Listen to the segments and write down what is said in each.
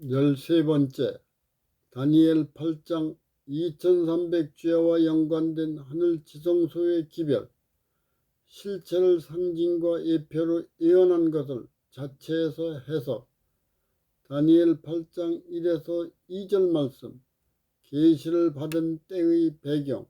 13번째, 다니엘 8장 2300주야와 연관된 하늘 지성소의 기별, 실체를 상징과 예표로 예언한 것을 자체에서 해석. 다니엘 8장 1에서 2절 말씀, 계시를 받은 때의 배경.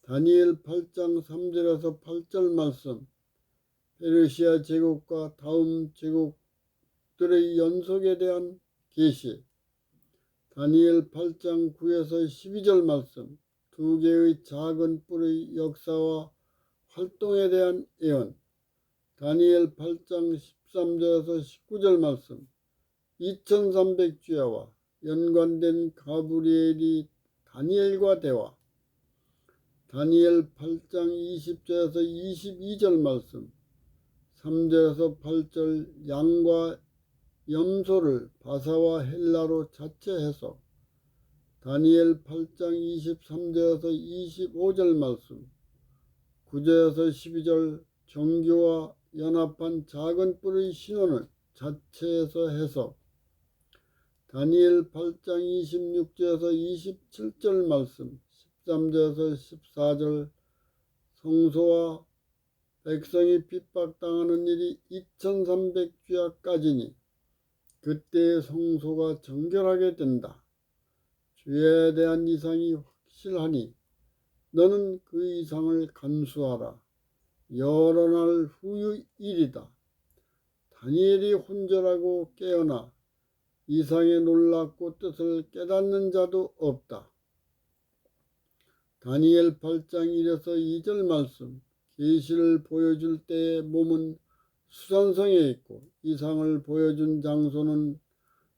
다니엘 8장 3절에서 8절 말씀, 페르시아 제국과 다음 제국들의 연속에 대한 계시. 다니엘 8장 9에서 12절 말씀, 두 개의 작은 뿔의 역사와 활동에 대한 예언. 다니엘 8장 13절에서 19절 말씀, 2300주야와 연관된 가브리엘이 다니엘과 대화. 다니엘 8장 20절에서 22절 말씀, 3절에서 8절 양과 염소를 바사와 헬라로 자체 해석. 다니엘 8장 23절에서 25절 말씀, 9절에서 12절 정교와 연합한 작은 뿔의 신원을 자체에서 해석. 다니엘 8장 26절에서 27절 말씀, 13절에서 14절 성소와 백성이 핍박당하는 일이 2300주야까지니 그때의 성소가 정결하게 된다. 주에 대한 이상이 확실하니 너는 그 이상을 간수하라. 여러 날 후의 일이다. 다니엘이 혼절하고 깨어나 이상에 놀랍고 뜻을 깨닫는 자도 없다. 다니엘 8장 1에서 2절 말씀, 계시를 보여줄 때의 몸은 수산성에 있고 이상을 보여준 장소는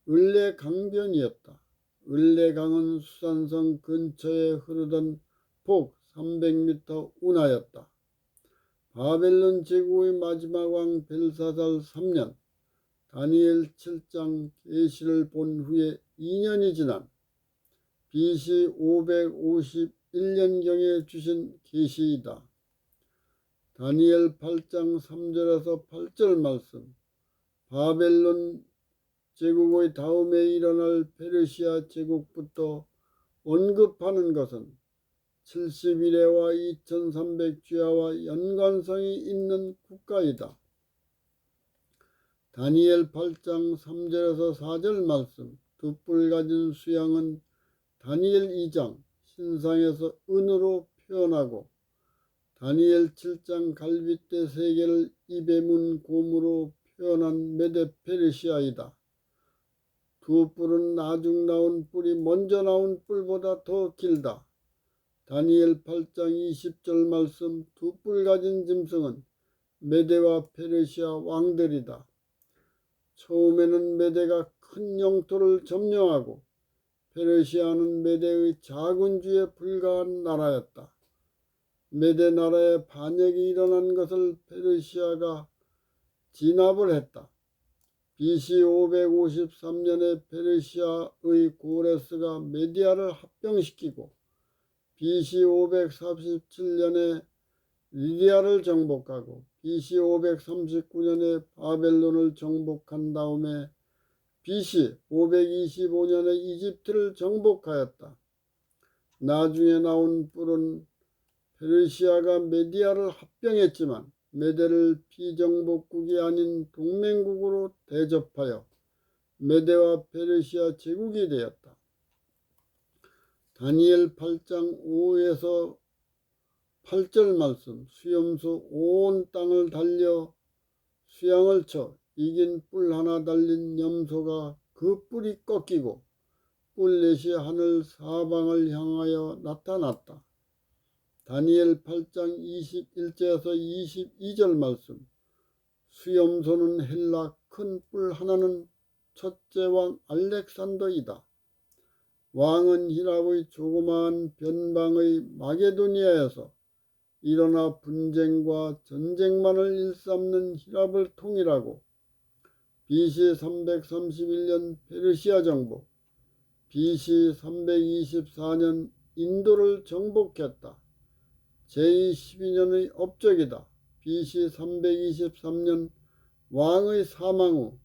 을레강변이었다. 을레강은 수산성 근처에 흐르던 폭 300m 운하였다. 바벨론 제국의 마지막 왕 벨사살 3년, 다니엘 7장 계시를 본 후에 2년이 지난 BC 551년경에 주신 계시이다. 다니엘 8장 3절에서 8절 말씀, 바벨론 제국의 다음에 일어날 페르시아 제국부터 언급하는 것은 70일에와 2300주야와 연관성이 있는 국가이다. 다니엘 8장 3절에서 4절 말씀, 두 뿔 가진 수양은 다니엘 2장 신상에서 은으로 표현하고 다니엘 7장 갈빗대 3개를 입에 문 곰으로 표현한 메데 페르시아이다. 두 뿔은 나중 나온 뿔이 먼저 나온 뿔보다 더 길다. 다니엘 8장 20절 말씀, 두 뿔 가진 짐승은 메데와 페르시아 왕들이다. 처음에는 메데가 큰 영토를 점령하고 페르시아는 메데의 작은 주에 불과한 나라였다. 메데 나라에 반역이 일어난 것을 페르시아가 진압을 했다. BC 553년에 페르시아의 고레스가 메디아를 합병시키고 BC 547년에 리디아를 정복하고 BC 539년에 바벨론을 정복한 다음에 BC 525년에 이집트를 정복하였다. 나중에 나온 뿔은 페르시아가 메디아를 합병했지만 메데를 비정복국이 아닌 동맹국으로 대접하여 메데와 페르시아 제국이 되었다. 다니엘 8장 5에서 8절 말씀, 수염소 온 땅을 달려 수양을 쳐 이긴 뿔 하나 달린 염소가 그 뿔이 꺾이고 뿔넷이 하늘 사방을 향하여 나타났다. 다니엘 8장 21절에서 22절 말씀, 수염소는 헬라 큰 뿔 하나는 첫째 왕 알렉산더이다. 왕은 히랍의 조그마한 변방의 마게도니아에서 일어나 분쟁과 전쟁만을 일삼는 히랍을 통일하고 BC 331년 페르시아 정복, BC 324년 인도를 정복했다. 제12년의 업적이다. BC 323년 왕의 사망 후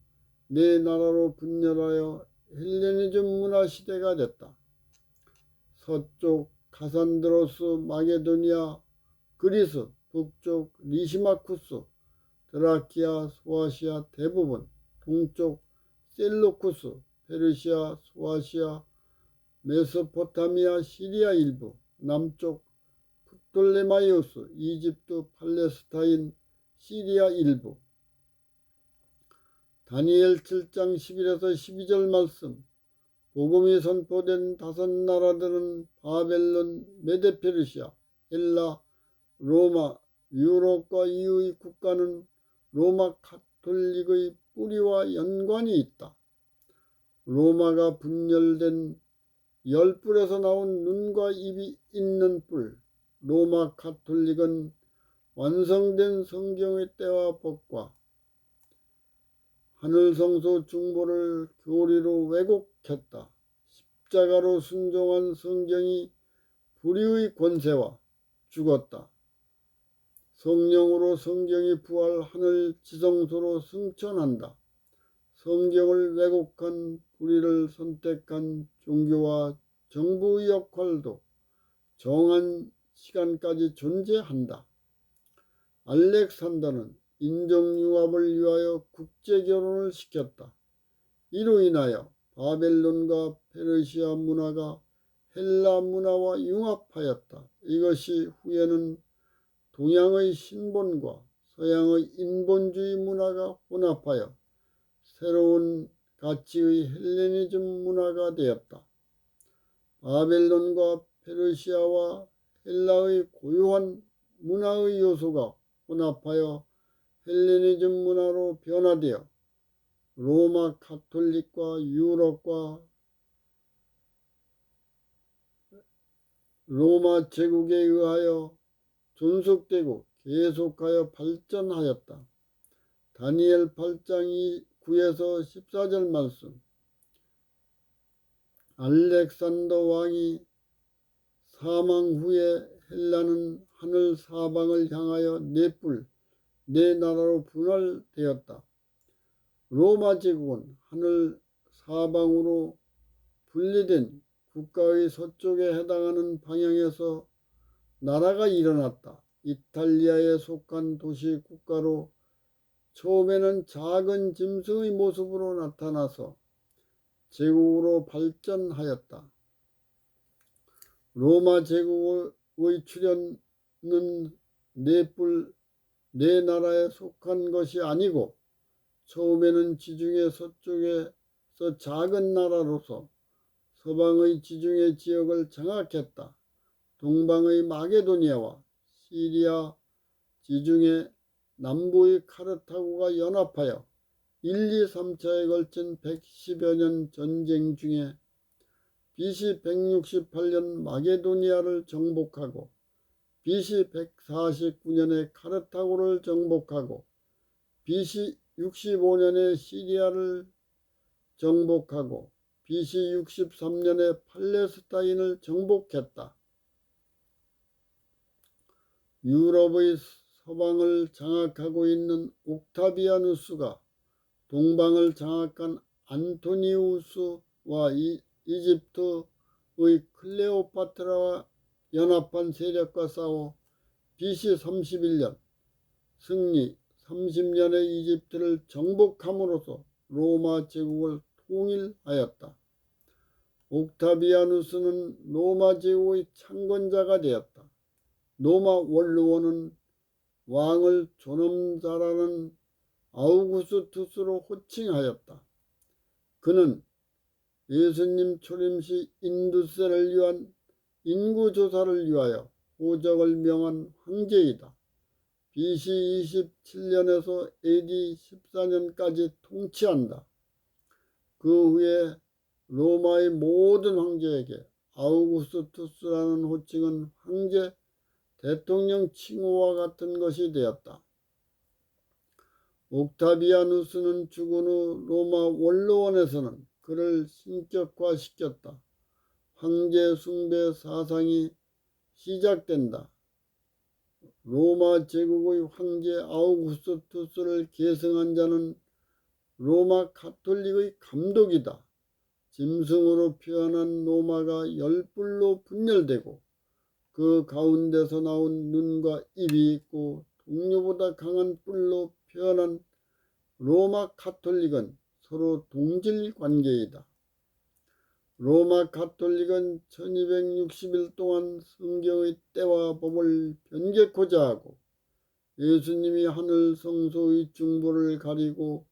네 나라로 분열하여 헬레니즘 문화 시대가 됐다. 서쪽 카산드로스 마게도니아 그리스, 북쪽 리시마쿠스 드라키아 소아시아 대부분, 동쪽 셀루쿠스 페르시아 소아시아 메소포타미아 시리아 일부, 남쪽 프톨레마이오스 이집트 팔레스타인 시리아 일부. 다니엘 7장 11에서 12절 말씀. 복음이 선포된 5나라들은 바벨론, 메데페르시아, 엘라, 로마, 유럽과 이의 국가는 로마 가톨릭의 뿌리와 연관이 있다. 로마가 분열된 열불에서 나온 눈과 입이 있는 뿔. 로마 가톨릭은 완성된 성경의 때와 법과 하늘성소 중보를 교리로 왜곡했다. 십자가로 순종한 성경이 불의의 권세와 죽었다. 성령으로 성경이 부활 하늘 지성소로 승천한다. 성경을 왜곡한 불의를 선택한 종교와 정부의 역할도 정한 시간까지 존재한다. 알렉산더는 인종융합을 위하여 국제결혼을 시켰다. 이로 인하여 바벨론과 페르시아 문화가 헬라 문화와 융합하였다. 이것이 후에는 동양의 신본과 서양의 인본주의 문화가 혼합하여 새로운 가치의 헬레니즘 문화가 되었다. 바벨론과 페르시아와 헬라의 고유한 문화의 요소가 혼합하여 헬레니즘 문화로 변화되어 로마 가톨릭과 유럽과 로마 제국에 의하여 존속되고 계속하여 발전하였다. 다니엘 8장 9에서 14절 말씀. 알렉산더 왕이 사망 후에 헬라는 하늘 사방을 향하여 네 나라로 분할되었다. 로마 제국은 하늘 사방으로 분리된 국가의 서쪽에 해당하는 방향에서 나라가 일어났다. 이탈리아에 속한 도시 국가로 처음에는 작은 짐승의 모습으로 나타나서 제국으로 발전하였다. 로마 제국의 출현은 네 나라에 속한 것이 아니고 처음에는 지중해 서쪽에서 작은 나라로서 서방의 지중해 지역을 장악했다. 동방의 마게도니아와 시리아 지중해 남부의 카르타고가 연합하여 1, 2, 3차에 걸친 110여 년 전쟁 중에 BC 168년 마게도니아를 정복하고 BC 149년에 카르타고를 정복하고 BC 65년에 시리아를 정복하고 BC 63년에 팔레스타인을 정복했다. 유럽의 서방을 장악하고 있는 옥타비아누스가 동방을 장악한 안토니우스와 이집트의 클레오파트라와 연합한 세력과 싸워 BC 31년 승리 30년의 이집트를 정복함으로써 로마 제국을 통일하였다. 옥타비아누스는 로마 제국의 창건자가 되었다. 로마 원로원은 왕을 존엄자라는 아우구스투스로 호칭하였다. 그는 예수님 초림 시 인두세를 위한 인구조사를 위하여 호적을 명한 황제이다. BC 27년에서 AD 14년까지 통치한다. 그 후에 로마의 모든 황제에게 아우구스투스라는 호칭은 황제 대통령 칭호와 같은 것이 되었다. 옥타비아누스는 죽은 후 로마 원로원에서는 그를 신격화시켰다. 황제 숭배 사상이 시작된다. 로마 제국의 황제 아우구스투스를 계승한 자는 로마 가톨릭의 감독이다. 짐승으로 표현한 로마가 열불로 분열되고 그 가운데서 나온 눈과 입이 있고 동료보다 강한 뿔로 표현한 로마 가톨릭은 서로 동질 관계이다. 로마 가톨릭은 1260일 동안 성경의 때와 법을 변개코자 하고 예수님이 하늘 성소의 중보를 가리고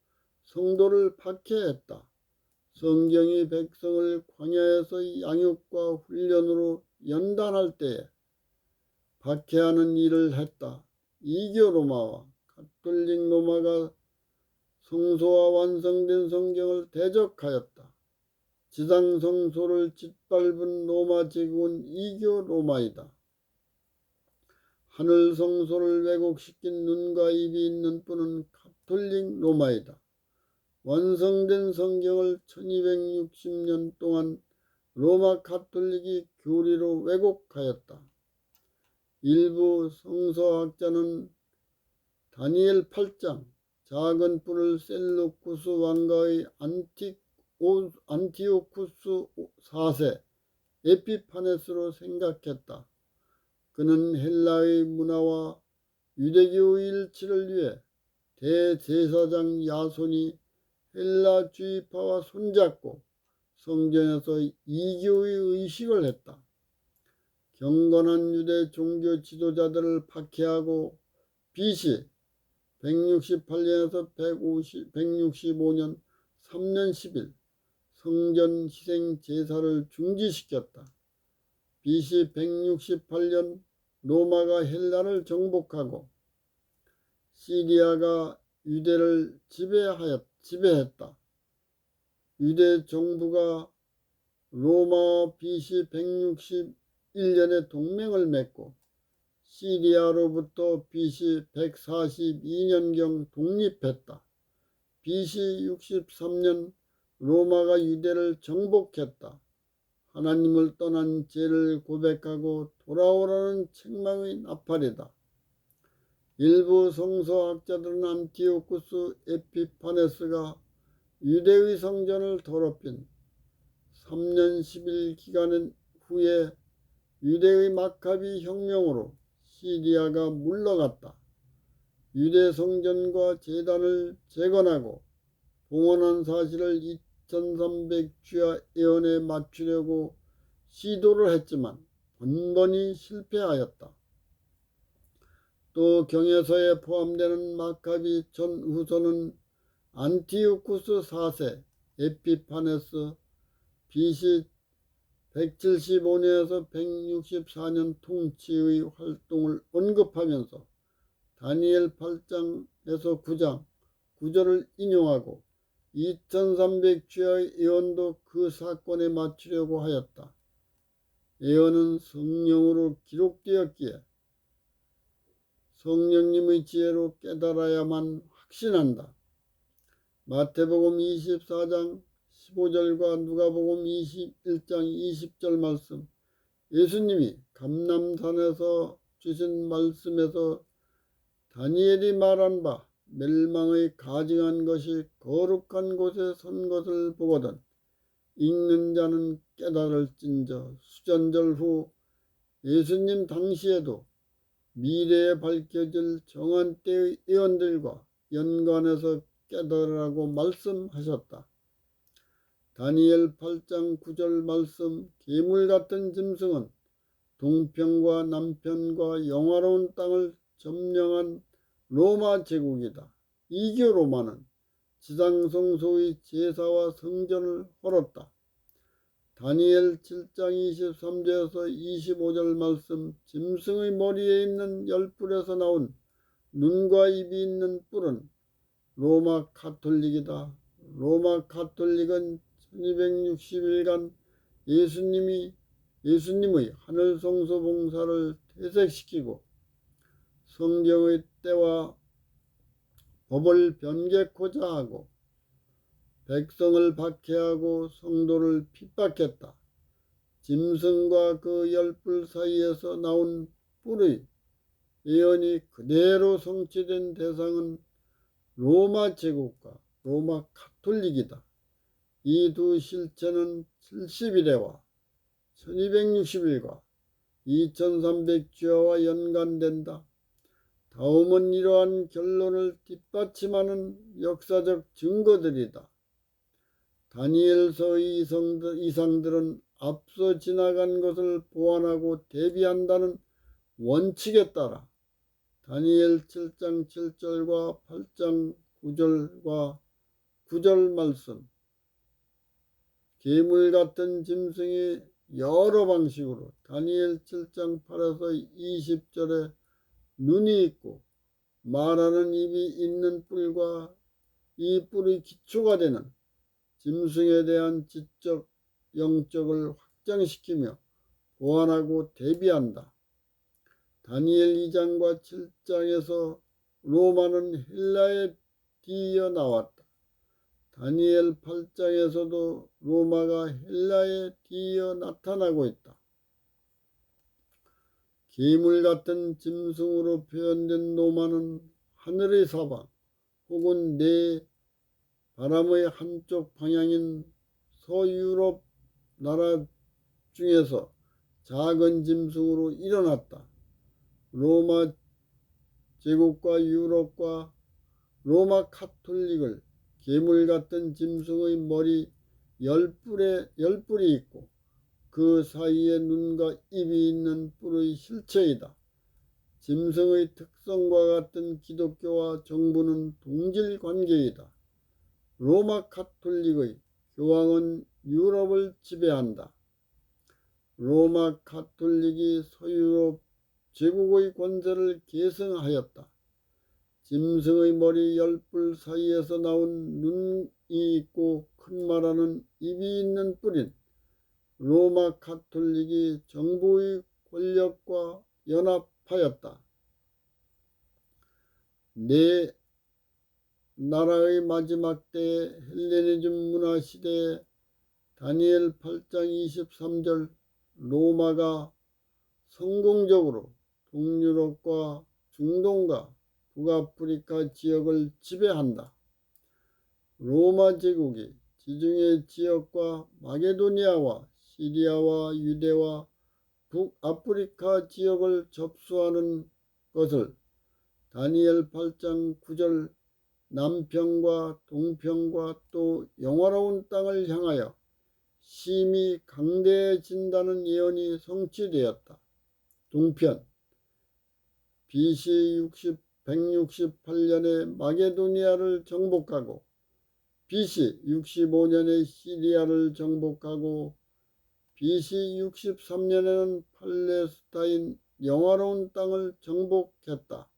성도를 박해했다. 성경이 백성을 광야에서 양육과 훈련으로 연단할 때에 박해하는 일을 했다. 이교 로마와 가톨릭 로마가 성소와 완성된 성경을 대적하였다. 지상 성소를 짓밟은 로마 제국은 이교 로마이다. 하늘 성소를 왜곡시킨 눈과 입이 있는 뿔은 가톨릭 로마이다. 완성된 성경을 1260년 동안 로마 가톨릭이 교리로 왜곡하였다. 일부 성서학자는 다니엘 8장 작은 뿔을 셀루쿠스 왕가의 안티오쿠스 4세 에피파네스로 생각했다. 그는 헬라의 문화와 유대교의 일치를 위해 대제사장 야손이 헬라주의파와 손잡고 성전에서 이교의 의식을 했다. 경건한 유대 종교 지도자들을 박해하고 BC 168년에서 165년 3년 10일 성전 희생 제사를 중지시켰다. BC 168년 로마가 헬라를 정복하고 시리아가 유대를 지배했다. 유대 정부가 로마 BC 161년에 동맹을 맺고 시리아로부터 BC 142년경 독립했다. BC 63년 로마가 유대를 정복했다. 하나님을 떠난 죄를 고백하고 돌아오라는 책망의 나팔이다. 일부 성서학자들은 안티오쿠스 에피파네스가 유대의 성전을 더럽힌 3년 10일 기간 후에 유대의 마카비 혁명으로 시리아가 물러갔다. 유대 성전과 제단을 재건하고 봉헌한 사실을 2300주야 예언에 맞추려고 시도를 했지만 번번이 실패하였다. 또 경에서에 포함되는 마카비 전후서는 안티오쿠스 4세 에피파네스 BC 175년에서 164년 통치의 활동을 언급하면서 다니엘 8장에서 9장 9절을 인용하고 2300주야의 예언도 그 사건에 맞추려고 하였다. 예언은 성령으로 기록되었기에 성령님의 지혜로 깨달아야만 확신한다. 마태복음 24장 15절과 누가복음 21장 20절 말씀, 예수님이 감람산에서 주신 말씀에서 다니엘이 말한 바 멸망의 가증한 것이 거룩한 곳에 선 것을 보거든 읽는 자는 깨달을진저. 수전절 후 예수님 당시에도 미래에 밝혀질 정한 때의 예언들과 연관해서 깨달으라고 말씀하셨다. 다니엘 8장 9절 말씀, 괴물 같은 짐승은 동편과 남편과 영화로운 땅을 점령한 로마 제국이다. 이교 로마는 지상성소의 제사와 성전을 헐었다. 다니엘 7장 23절에서 25절 말씀, 짐승의 머리에 있는 열뿔에서 나온 눈과 입이 있는 뿔은 로마 가톨릭이다. 로마 가톨릭은 1260일간 예수님의 하늘 성소 봉사를 퇴색시키고 성경의 때와 법을 변개코자 하고 백성을 박해하고 성도를 핍박했다. 짐승과 그 열뿔 사이에서 나온 뿔의 예언이 그대로 성취된 대상은 로마 제국과 로마 가톨릭이다. 이 두 실체는 70일에와 1260일과 2300주야와 연관된다. 다음은 이러한 결론을 뒷받침하는 역사적 증거들이다. 다니엘서의 이상들은 앞서 지나간 것을 보완하고 대비한다는 원칙에 따라 다니엘 7장 7절과 8장 9절과 9절 말씀, 괴물 같은 짐승이 여러 방식으로 다니엘 7장 8에서 20절에 눈이 있고 말하는 입이 있는 뿔과 이 뿔의 기초가 되는 짐승에 대한 지적, 영적을 확장시키며 보완하고 대비한다. 다니엘 2장과 7장에서 로마는 헬라에 뒤이어 나왔다. 다니엘 8장에서도 로마가 헬라에 뒤이어 나타나고 있다. 괴물 같은 짐승으로 표현된 로마는 하늘의 사방 혹은 내 바람의 한쪽 방향인 서유럽 나라 중에서 작은 짐승으로 일어났다. 로마 제국과 유럽과 로마 카톨릭을 괴물 같은 짐승의 머리 10뿔이 있고 그 사이에 눈과 입이 있는 뿔의 실체이다. 짐승의 특성과 같은 기독교와 정부는 동질 관계이다. 로마 카톨릭의 교황은 유럽을 지배한다. 로마 카톨릭이 서유럽 제국의 권세를 계승하였다. 짐승의 머리 10뿔 사이에서 나온 눈이 있고 큰 말하는 입이 있는 뿔인 로마 카톨릭이 정부의 권력과 연합하였다. 네 나라의 마지막 때의 헬레니즘 문화 시대에 다니엘 8장 23절 로마가 성공적으로 동유럽과 중동과 북아프리카 지역을 지배한다. 로마 제국이 지중해 지역과 마게도니아와 시리아와 유대와 북아프리카 지역을 접수하는 것을 다니엘 8장 9절 남편과 동편과 또 영화로운 땅을 향하여 심히 강대해진다는 예언이 성취되었다. 동편 BC 168년에 마게도니아를 정복하고 BC 65년에 시리아를 정복하고 BC 63년에는 팔레스타인 영화로운 땅을 정복했다.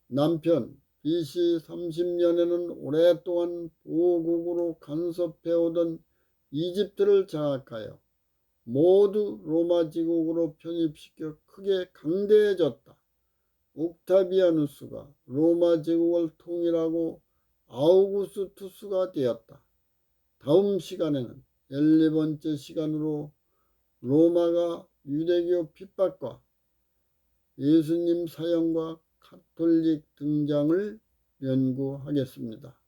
남편 BC 30년에는 오랫동안 보호국으로 간섭해오던 이집트를 장악하여 모두 로마 제국으로 편입시켜 크게 강대해졌다. 옥타비아누스가 로마 제국을 통일하고 아우구스투스가 되었다. 다음 시간에는 14번째 시간으로 로마가 유대교 핍박과 예수님 사형과 카톨릭 등장을 연구하겠습니다.